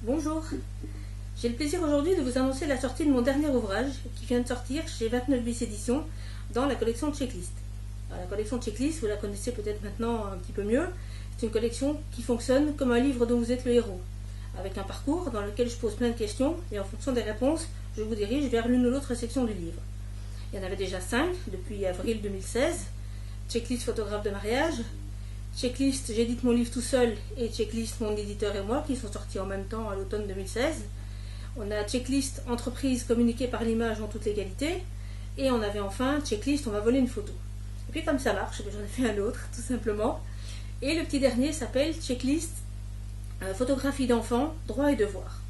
Bonjour, j'ai le plaisir aujourd'hui de vous annoncer la sortie de mon dernier ouvrage qui vient de sortir chez 29 bis éditions dans la collection Checklist. Alors, la collection Checklist, vous la connaissez peut-être maintenant un petit peu mieux, c'est une collection qui fonctionne comme un livre dont vous êtes le héros, avec un parcours dans lequel je pose plein de questions et en fonction des réponses, je vous dirige vers l'une ou l'autre section du livre. Il y en avait déjà 5 depuis avril 2016, Checklist photographe de mariage, Checklist j'édite mon livre tout seul et Checklist mon éditeur et moi qui sont sortis en même temps à l'automne 2016. On a Checklist entreprise communiquée par l'image en toute légalité et on avait enfin Checklist on va voler une photo. Et puis comme ça marche, j'en ai fait un autre tout simplement. Et le petit dernier s'appelle Checklist photographie d'enfants, droits et devoirs.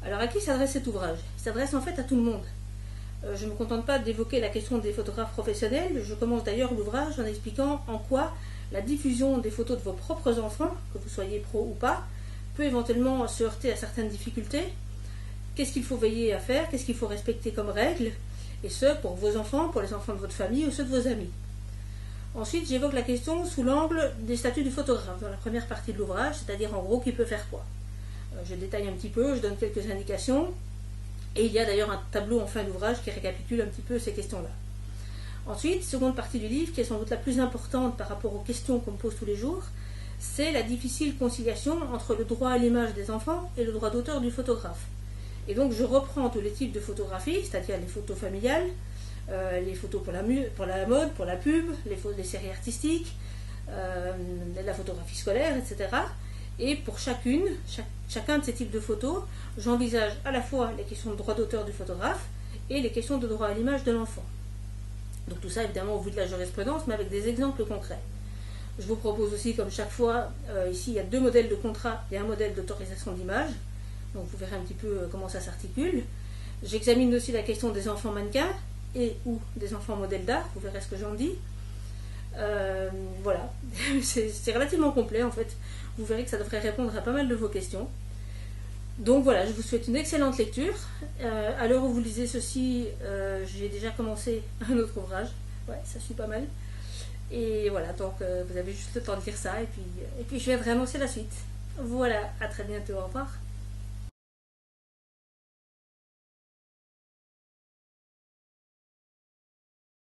Alors à qui s'adresse cet ouvrage? Il s'adresse en fait à tout le monde. Je ne me contente pas d'évoquer la question des photographes professionnels, je commence d'ailleurs l'ouvrage en expliquant en quoi la diffusion des photos de vos propres enfants, que vous soyez pro ou pas, peut éventuellement se heurter à certaines difficultés. Qu'est-ce qu'il faut veiller à faire, qu'est-ce qu'il faut respecter comme règles, et ce pour vos enfants, pour les enfants de votre famille ou ceux de vos amis. Ensuite, j'évoque la question sous l'angle des statuts du photographe dans la première partie de l'ouvrage, c'est-à-dire en gros qui peut faire quoi. Je détaille un petit peu, je donne quelques indications, et il y a d'ailleurs un tableau en fin d'ouvrage qui récapitule un petit peu ces questions-là. Ensuite, seconde partie du livre, qui est sans doute la plus importante par rapport aux questions qu'on me pose tous les jours, c'est la difficile conciliation entre le droit à l'image des enfants et le droit d'auteur du photographe. Et donc je reprends tous les types de photographies, c'est-à-dire les photos familiales, les photos pour la mode, pour la pub, les séries artistiques, la photographie scolaire, etc. Et pour chacun de ces types de photos, j'envisage à la fois les questions de droit d'auteur du photographe et les questions de droit à l'image de l'enfant. Donc tout ça évidemment au vu de la jurisprudence, mais avec des exemples concrets. Je vous propose aussi, comme chaque fois, ici il y a 2 modèles de contrat et un modèle d'autorisation d'image. Donc vous verrez un petit peu comment ça s'articule. J'examine aussi la question des enfants mannequins et ou des enfants modèles d'art, vous verrez ce que j'en dis. Voilà, c'est relativement complet en fait. Vous verrez que ça devrait répondre à pas mal de vos questions. Donc voilà, je vous souhaite une excellente lecture. À l'heure où vous lisez ceci, j'ai déjà commencé un autre ouvrage. Ouais, ça suit pas mal. Et voilà, donc vous avez juste le temps de lire ça et puis je viendrai annoncer la suite. Voilà, à très bientôt, au revoir.